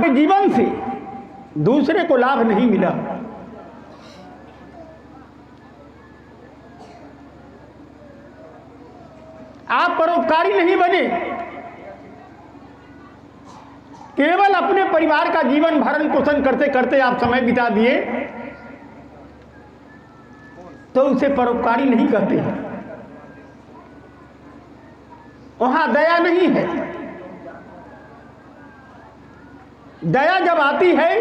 आपके जीवन से दूसरे को लाभ नहीं मिला, आप परोपकारी नहीं बने, केवल अपने परिवार का जीवन भरण पोषण करते करते आप समय बिता दिए, तो उसे परोपकारी नहीं कहते हैं। वहां दया नहीं है। दया जब आती है,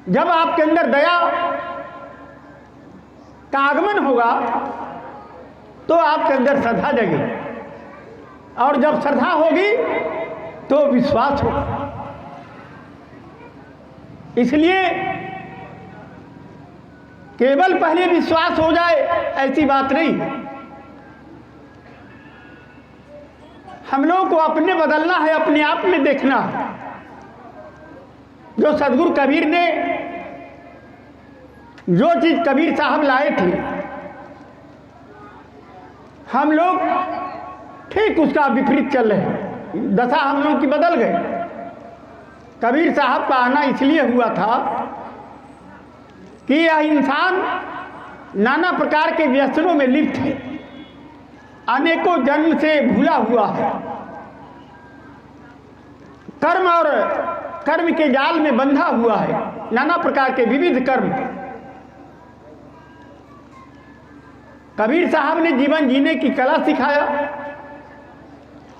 जब आपके अंदर दया का आगमन होगा, तो आपके अंदर श्रद्धा जगेगी, और जब श्रद्धा होगी तो विश्वास होगा। इसलिए केवल पहले विश्वास हो जाए ऐसी बात नहीं। हम लोगों को अपने बदलना है, अपने आप में देखना है। जो सदगुरु कबीर ने जो चीज कबीर साहब लाए थे, हम लोग ठीक उसका विपरीत चल रहे हैं। दशा हम लोग की बदल गए। कबीर साहब का आना इसलिए हुआ था कि यह इंसान नाना प्रकार के व्यसनों में लिप्त है, अनेकों जन्म से भूला हुआ है, कर्म और कर्म के जाल में बंधा हुआ है, नाना प्रकार के विविध कर्म। कबीर साहब ने जीवन जीने की कला सिखाया।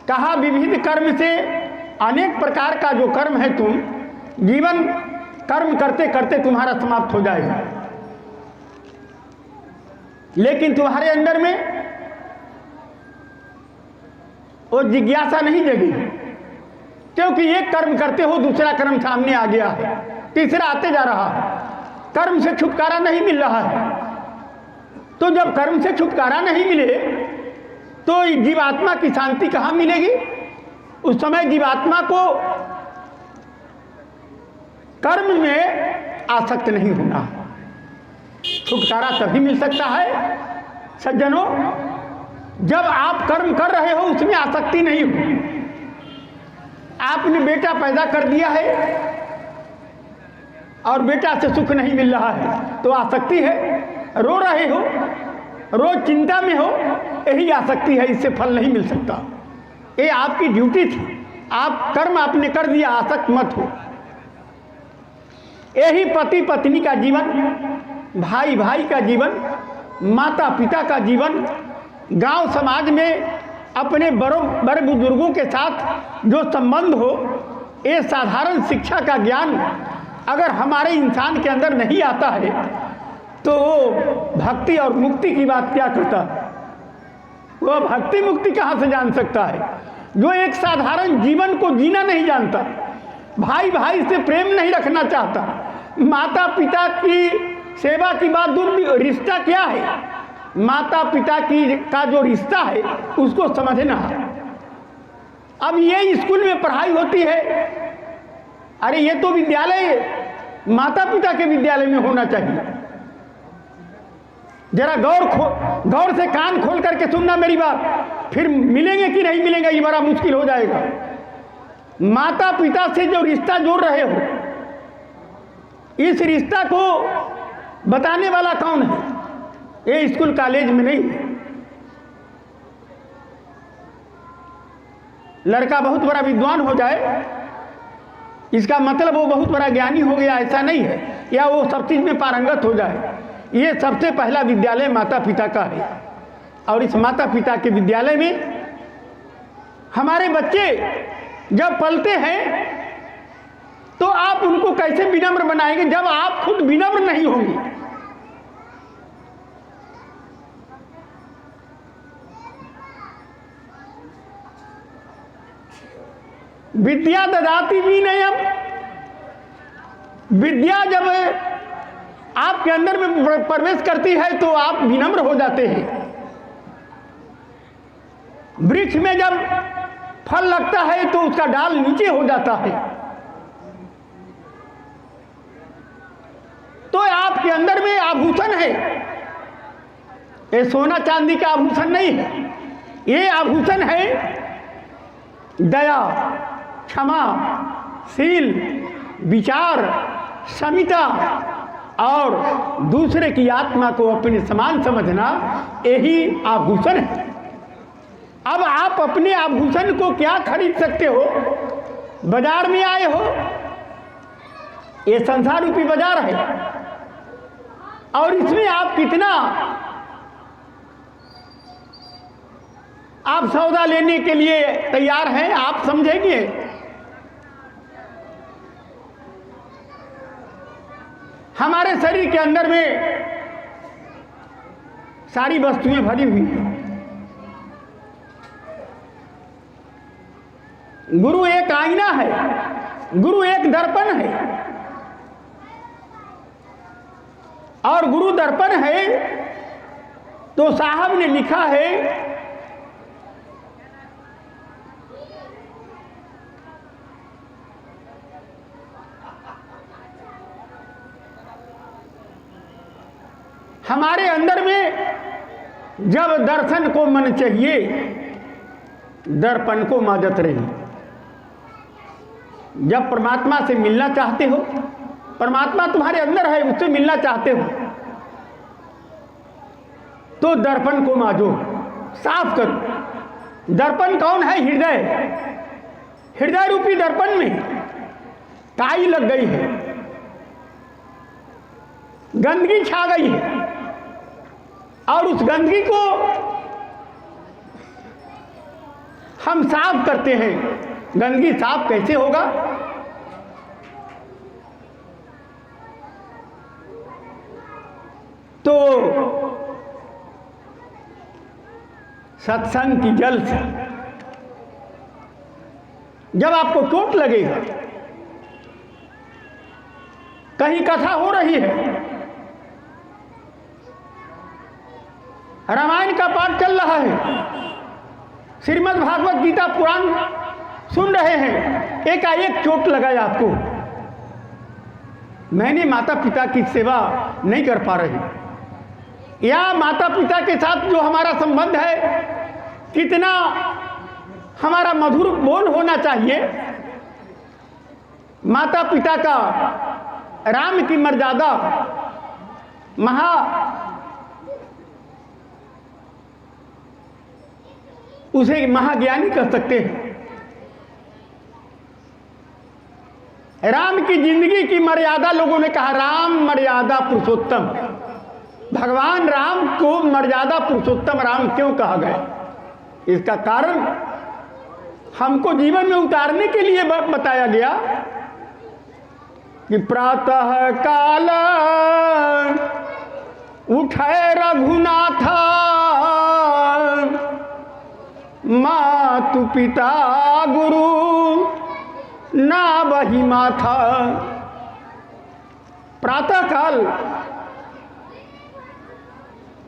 कहा विविध कर्म से अनेक प्रकार का जो कर्म है, तुम जीवन कर्म करते करते तुम्हारा समाप्त हो जाएगा, लेकिन तुम्हारे अंदर में वो जिज्ञासा नहीं जगी, क्योंकि एक कर्म करते हो दूसरा कर्म सामने आ गया है, तीसरा आते जा रहा है, कर्म से छुटकारा नहीं मिल रहा है। तो जब कर्म से छुटकारा नहीं मिले तो जीवात्मा की शांति कहाँ मिलेगी? उस समय जीवात्मा को कर्म में आसक्त नहीं होना। छुटकारा तभी मिल सकता है सज्जनों, जब आप कर्म कर रहे हो उसमें आसक्ति नहीं हो। आपने बेटा पैदा कर दिया है और बेटा से सुख नहीं मिल रहा है, तो आसक्ति है। रो रहे हो, रोज चिंता में हो, यही आसक्ति है, इससे फल नहीं मिल सकता। ये आपकी ड्यूटी थी, आप कर्म आपने कर दिया, आसक्त मत हो। यही पति पत्नी का जीवन, भाई भाई का जीवन, माता पिता का जीवन, गांव समाज में अपने बड़े बुजुर्गों के साथ जो संबंध हो, ये साधारण शिक्षा का ज्ञान अगर हमारे इंसान के अंदर नहीं आता है, तो वो भक्ति और मुक्ति की बात क्या करता है? वो भक्ति मुक्ति कहाँ से जान सकता है? जो एक साधारण जीवन को जीना नहीं जानता, भाई भाई से प्रेम नहीं रखना चाहता, माता पिता की सेवा की बात दूर, रिश्ता क्या है? माता पिता की का जो रिश्ता है उसको समझना। अब ये स्कूल में पढ़ाई होती है, अरे ये तो विद्यालय माता पिता के विद्यालय में होना चाहिए। जरा गौर से कान खोल करके सुनना मेरी बात, फिर मिलेंगे कि नहीं मिलेंगे ये बड़ा मुश्किल हो जाएगा। माता पिता से जो रिश्ता जोड़ रहे हो, इस रिश्ता को बताने वाला कौन है? ये स्कूल कॉलेज में नहीं है। लड़का बहुत बड़ा विद्वान हो जाए इसका मतलब वो बहुत बड़ा ज्ञानी हो गया, ऐसा नहीं है, या वो सब चीज में पारंगत हो जाए। ये सबसे पहला विद्यालय माता पिता का है, और इस माता पिता के विद्यालय में हमारे बच्चे जब पलते हैं तो आप उनको कैसे विनम्र बनाएंगे जब आप खुद विनम्र नहीं होंगे? विद्या ददाति विनयम, विद्या जब आपके अंदर में प्रवेश करती है तो आप विनम्र हो जाते हैं। वृक्ष में जब फल लगता है तो उसका डाल नीचे हो जाता है। तो आपके अंदर में आभूषण है, ये सोना चांदी का आभूषण नहीं है, ये आभूषण है दया, क्षमा शील, विचार, समिता और दूसरे की आत्मा को अपने समान समझना, यही आभूषण है। अब आप अपने आभूषण को क्या खरीद सकते हो? बाजार में आए हो, ये संसार रूपी बाजार है, और इसमें आप कितना आप सौदा लेने के लिए तैयार हैं, आप समझेंगे। हमारे शरीर के अंदर में सारी वस्तुएं भरी हुई हैं। गुरु एक आईना है, गुरु एक दर्पण है, और गुरु दर्पण है तो साहब ने लिखा है हमारे अंदर में जब दर्शन को मन चाहिए, दर्पण को माजत रही। जब परमात्मा से मिलना चाहते हो, परमात्मा तुम्हारे अंदर है, उससे मिलना चाहते हो, तो दर्पण को माजो, साफ करो। दर्पण कौन है? हृदय। हृदय रूपी दर्पण में काई लग गई है, गंदगी छा गई है, और उस गंदगी को हम साफ करते हैं। गंदगी साफ कैसे होगा? तो सत्संग की जल से। जब आपको चोट लगेगा, कहीं कथा हो रही है, रामायण का पाठ चल रहा है, श्रीमद् भागवत गीता पुराण सुन रहे हैं, एकाएक चोट लगाया आपको, मैंने माता पिता की सेवा नहीं कर पा रही, या माता पिता के साथ जो हमारा संबंध है, कितना हमारा मधुर बोल होना चाहिए। माता पिता का राम की मर्यादा उसे महाज्ञानी कर सकते हैं। राम की जिंदगी की मर्यादा, लोगों ने कहा राम मर्यादा पुरुषोत्तम। भगवान राम को मर्यादा पुरुषोत्तम राम क्यों कहा गया? इसका कारण हमको जीवन में उतारने के लिए बताया गया कि प्रातः काल उठे रघुनाथ, मातु पिता गुरु ना वही माथा। प्रातः काल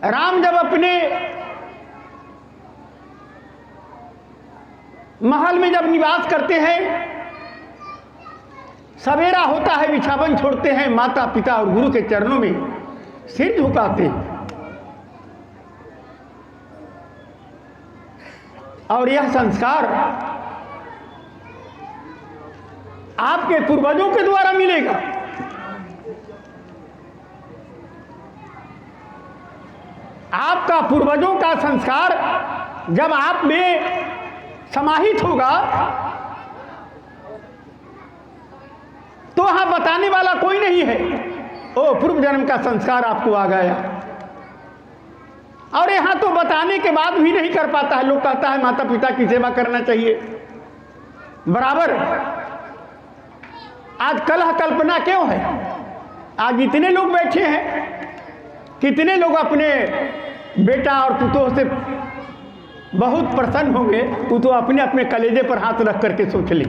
राम जब अपने महल में जब निवास करते हैं, सवेरा होता है, बिछावन छोड़ते हैं, माता पिता और गुरु के चरणों में सिर झुकाते हैं। और यह संस्कार आपके पूर्वजों के द्वारा मिलेगा। आपका पूर्वजों का संस्कार जब आप में समाहित होगा, तो वहां बताने वाला कोई नहीं है, ओ पूर्व जन्म का संस्कार आपको आ गया। और यहां तो बताने के बाद भी नहीं कर पाता है। लोग कहता है माता पिता की सेवा करना चाहिए, बराबर। आज कलह कल्पना क्यों है? आज इतने लोग बैठे हैं, कितने लोग अपने बेटा और पुतों से बहुत प्रसन्न होंगे, वो तो अपने अपने कलेजे पर हाथ रख करके सोच ली।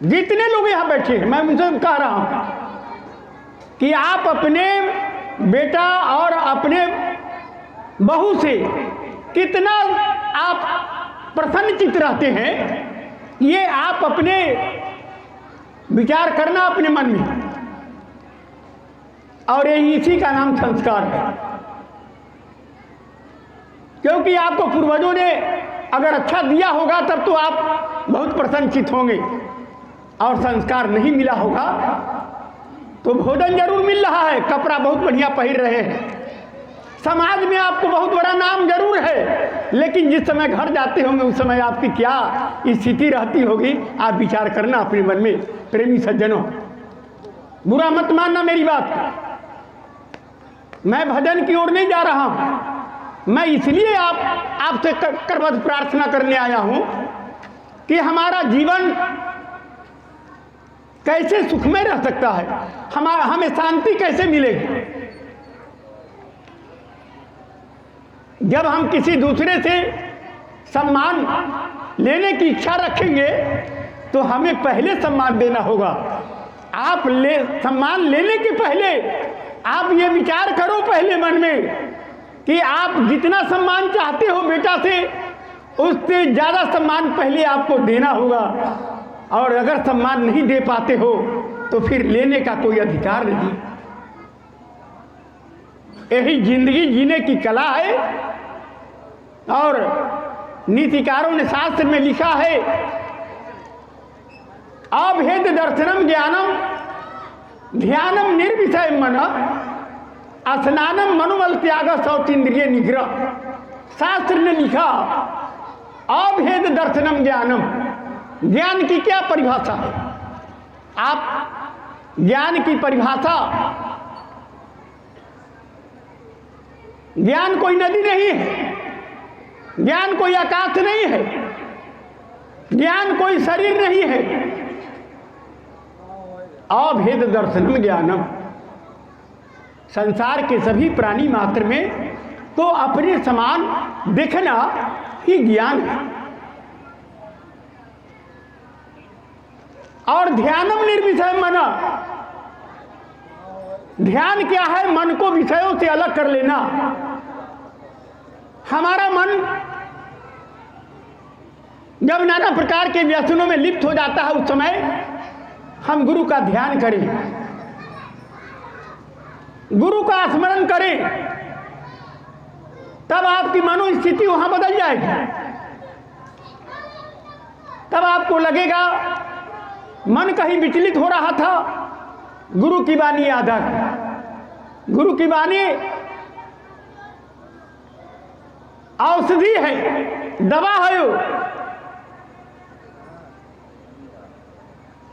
जितने लोग यहाँ बैठे हैं, मैं उनसे कह रहा हूं कि आप अपने बेटा और अपने बहू से कितना आप प्रसन्न चित्त रहते हैं, ये आप अपने विचार करना अपने मन में। और ये इसी का नाम संस्कार है, क्योंकि आपको पूर्वजों ने अगर अच्छा दिया होगा तब तो आप बहुत प्रसन्नचित होंगे, और संस्कार नहीं मिला होगा तो भोजन जरूर मिल रहा है, कपड़ा बहुत बढ़िया पहन रहे हैं, समाज में आपको बहुत बड़ा नाम जरूर है, लेकिन जिस समय घर जाते होंगे उस समय आपकी क्या स्थिति रहती होगी, आप विचार करना अपने मन में। प्रेमी सज्जनों, बुरा मत मानना मेरी बात, मैं भजन की ओर नहीं जा रहा हूं, मैं इसलिए आपसे करबद्ध प्रार्थना करने आया हूं कि हमारा जीवन कैसे सुखमय रह सकता है, हमें शांति कैसे मिलेगी। जब हम किसी दूसरे से सम्मान लेने की इच्छा रखेंगे तो हमें पहले सम्मान देना होगा। आप सम्मान लेने के पहले आप ये विचार करो पहले मन में कि आप जितना सम्मान चाहते हो बेटा से, उससे ज़्यादा सम्मान पहले आपको देना होगा, और अगर सम्मान नहीं दे पाते हो तो फिर लेने का कोई अधिकार नहीं। यही जिंदगी जीने की कला है, और नीतिकारों ने शास्त्र में लिखा है, अभेद दर्शनम ज्ञानम ध्यानम निर्विषय मन स्नानम मनुबल त्याग शौचींद्रिय निग्रह। शास्त्र ने लिखा अभेद दर्शनम ज्ञानम, ज्ञान की क्या परिभाषा है? आप ज्ञान की परिभाषा, ज्ञान कोई नदी नहीं है, ज्ञान कोई आकाश नहीं है, ज्ञान कोई शरीर नहीं है। अभेद दर्शनम ज्ञानम, संसार के सभी प्राणी मात्र में तो अपने समान देखना ही ज्ञान है। और ध्यानम निर्विषय मना, ध्यान क्या है? मन को विषयों से अलग कर लेना। हमारा मन जब नाना प्रकार के व्यसनों में लिप्त हो जाता है, उस समय हम गुरु का ध्यान करें, गुरु का स्मरण करें, तब आपकी मनोस्थिति वहां बदल जाएगी। तब आपको लगेगा मन कहीं विचलित हो रहा था, गुरु की वाणी याद आ गई। गुरु की वाणी औषधि है, दवा है वो,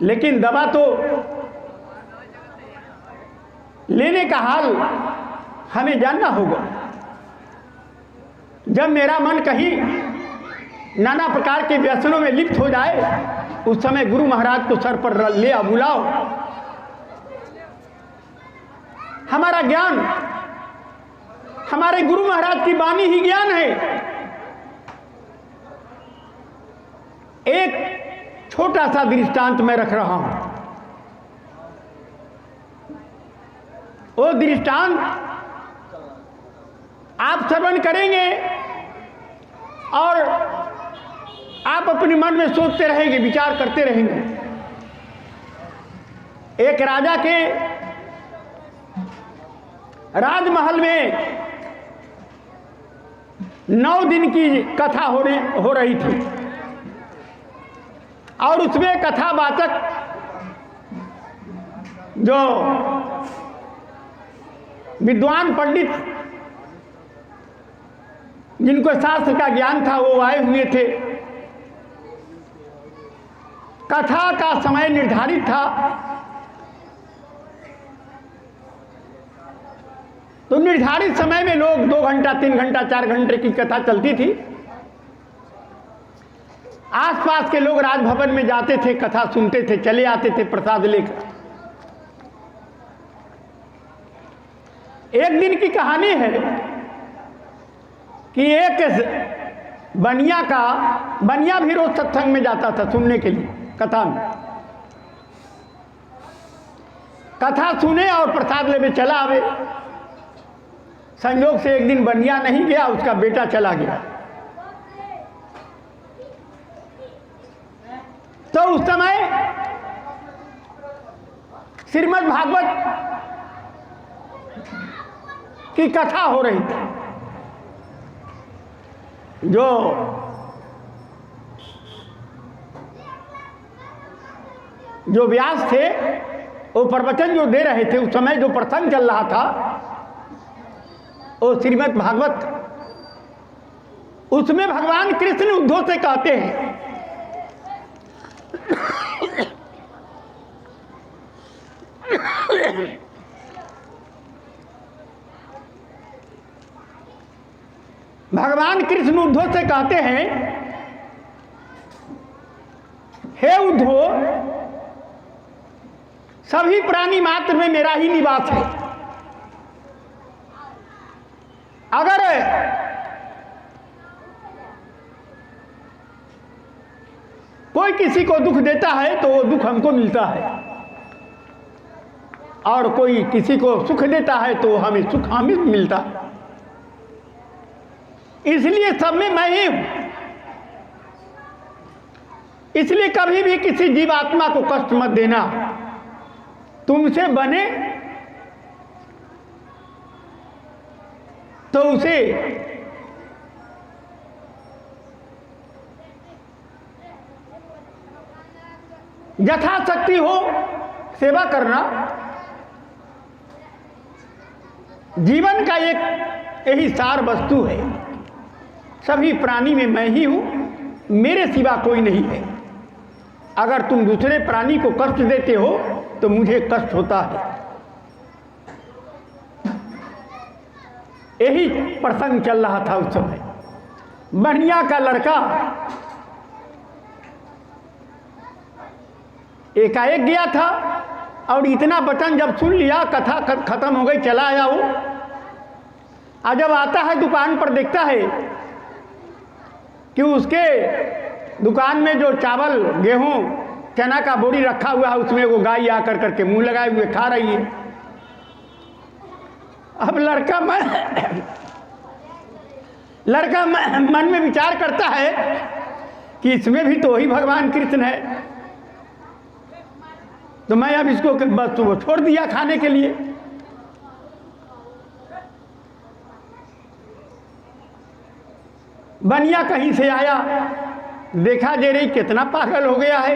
लेकिन दवा तो लेने का हाल हमें जानना होगा। जब मेरा मन कहीं नाना प्रकार के व्यसनों में लिप्त हो जाए, उस समय गुरु महाराज को सर पर ले आ, बुलाओ। हमारा ज्ञान, हमारे गुरु महाराज की वाणी ही ज्ञान है। एक छोटा सा दृष्टांत मैं रख रहा हूं। वो दृष्टांत आप श्रवण करेंगे और आप अपने मन में सोचते रहेंगे, विचार करते रहेंगे। एक राजा के राजमहल में 9 दिन की कथा हो रही थी, और उसमें कथावाचक जो विद्वान पंडित जिनको शास्त्र का ज्ञान था, वो आए हुए थे। कथा का समय निर्धारित था, तो निर्धारित समय में लोग 2 घंटा 3 घंटा 4 घंटे की कथा चलती थी। आसपास के लोग राजभवन में जाते थे, कथा सुनते थे, चले आते थे प्रसाद लेकर। एक दिन की कहानी है कि एक बनिया भी रोज सत्संग में जाता था सुनने के लिए, कथा में। कथा सुने और प्रसाद लेने चला आवे। संयोग से एक दिन बनिया नहीं गया, उसका बेटा चला गया। तो उस समय श्रीमद् भागवत की कथा हो रही थी। जो जो व्यास थे वो प्रवचन जो दे रहे थे, उस समय जो प्रसंग चल रहा था वो श्रीमद् भागवत, उसमें भगवान कृष्ण उद्धव से कहते हैं भगवान कृष्ण उद्धव से कहते हैं, हे उद्धव, सभी प्राणी मात्र में मेरा ही निवास है। अगर कोई किसी को दुख देता है तो वो दुख हमको मिलता है, और कोई किसी को सुख देता है तो हमें सुख हमें मिलता है। इसलिए सब में मैं ही हूं। इसलिए कभी भी किसी जीवात्मा को कष्ट मत देना। तुमसे बने तो उसे यथाशक्ति हो सेवा करना। जीवन का एक यही सार वस्तु है। सभी प्राणी में मैं ही हूं, मेरे सिवा कोई नहीं है। अगर तुम दूसरे प्राणी को कष्ट देते हो तो मुझे कष्ट होता है। यही प्रसंग चल रहा था उस समय। बढ़िया का लड़का एकाएक गया था और इतना वचन जब सुन लिया, कथा खत्म हो गई, चला आया वो। और जब आता है दुकान पर देखता है कि उसके दुकान में जो चावल, गेहूं, चना का बोरी रखा हुआ है, उसमें वो गाय आकर करके मुंह लगाए हुए खा रही है। अब लड़का मन में विचार करता है कि इसमें भी तो ही भगवान कृष्ण है, तो मैं अब इसको बस वो छोड़ दिया खाने के लिए। बनिया कहीं से आया, देखा जे रही कितना पागल हो गया है,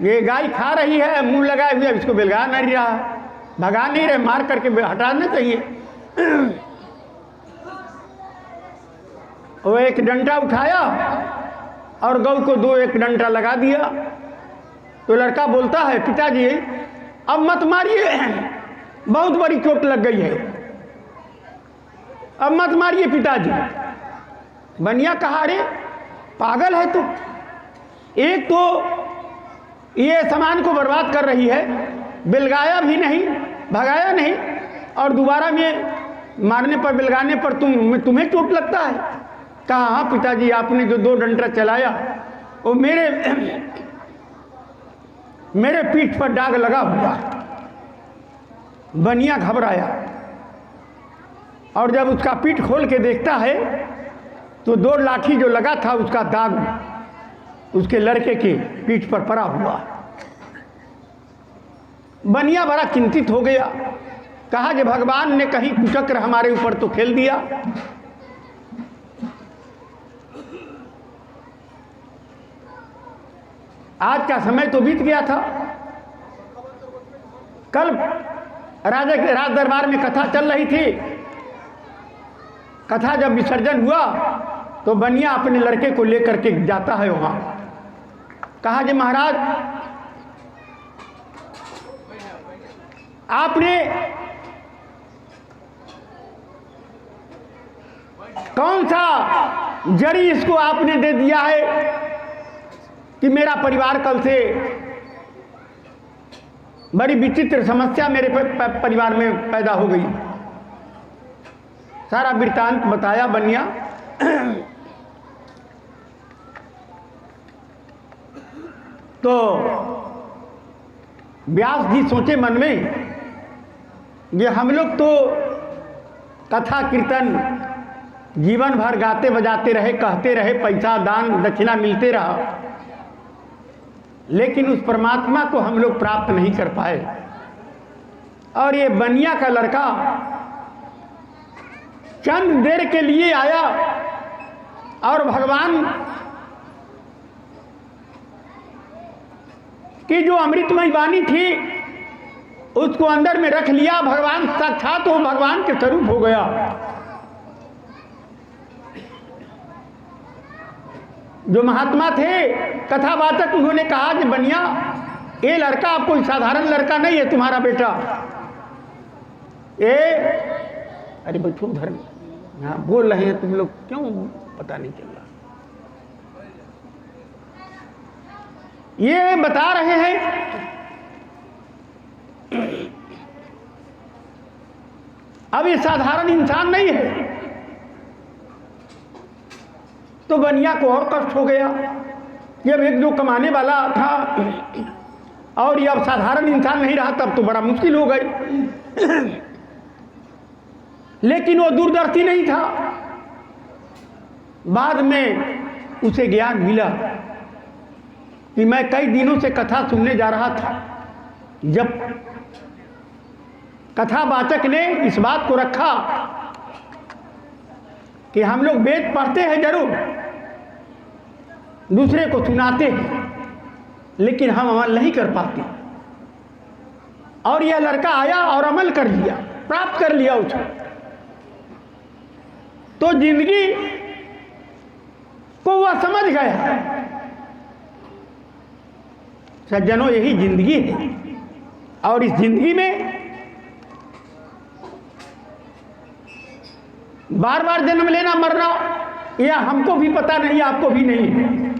ये गाय खा रही है मुंह लगाए हुए, अब इसको बिलगा नहीं रहा, भगा नहीं रहे, मार करके हटाना चाहिए। वो एक डंडा उठाया और गौ को एक डंडा लगा दिया। तो लड़का बोलता है, पिताजी अब मत मारिए, बहुत बड़ी चोट लग गई है, अब मत मारिए पिताजी। बनिया कहा, रे पागल है तू, एक तो ये सामान को बर्बाद कर रही है, बिलगाया भी नहीं, भगाया नहीं, और दोबारा में मारने पर, बिलगाने पर तुम्हें चोट लगता है। कहा, हाँ पिताजी, आपने जो 2 डंडा चलाया वो मेरे पीठ पर दाग लगा हुआ। बनिया घबराया और जब उसका पीठ खोल के देखता है तो 2 लाठी जो लगा था उसका दाग उसके लड़के के पीठ पर पड़ा हुआ। बनिया बड़ा चिंतित हो गया। कहा कि भगवान ने कहीं कुचक्र हमारे ऊपर तो खेल दिया। आज का समय तो बीत गया था। कल राजा के राज दरबार में कथा चल रही थी। कथा जब विसर्जन हुआ तो बनिया अपने लड़के को लेकर के जाता है वहां। कहा कि महाराज, आपने कौन सा जड़ी इसको आपने दे दिया है कि मेरा परिवार कल से बड़ी विचित्र समस्या मेरे परिवार में पैदा हो गई। सारा वृत्तांत बताया बनिया। तो व्यास जी सोचे मन में, ये हम लोग तो कथा कीर्तन जीवन भर गाते बजाते रहे, कहते रहे, पैसा दान दक्षिणा मिलते रहा, लेकिन उस परमात्मा को हम लोग प्राप्त नहीं कर पाए। और ये बनिया का लड़का चंद देर के लिए आया और भगवान कि जो अमृतमयी वाणी थी उसको अंदर में रख लिया, भगवान साक्षात वो भगवान के स्वरूप हो गया। जो महात्मा थे कथावाचक, उन्होंने कहा कि बनिया ये लड़का कोई साधारण लड़का नहीं है, तुम्हारा बेटा ये, अरे बच्चों घर में यहाँ बोल रहे हैं तुम लोग, क्यों पता नहीं चल रहा। ये बता रहे हैं अब ये साधारण इंसान नहीं है। तो बनिया को और कष्ट हो गया। जब एक जो कमाने वाला था और ये अब साधारण इंसान नहीं रहा, तब तो बड़ा मुश्किल हो गई। लेकिन वो दूरदर्शी नहीं था। बाद में उसे ज्ञान मिला कि मैं कई दिनों से कथा सुनने जा रहा था। जब कथावाचक ने इस बात को रखा कि हम लोग वेद पढ़ते हैं जरूर, दूसरे को सुनाते हैं, लेकिन हम अमल नहीं कर पाते, और यह लड़का आया और अमल कर लिया, प्राप्त कर लिया उसको, तो जिंदगी को वह समझ गया। सज्जनों, यही जिंदगी है, और इस जिंदगी में बार बार जन्म लेना मरना यह हमको भी पता नहीं, आपको भी नहीं है।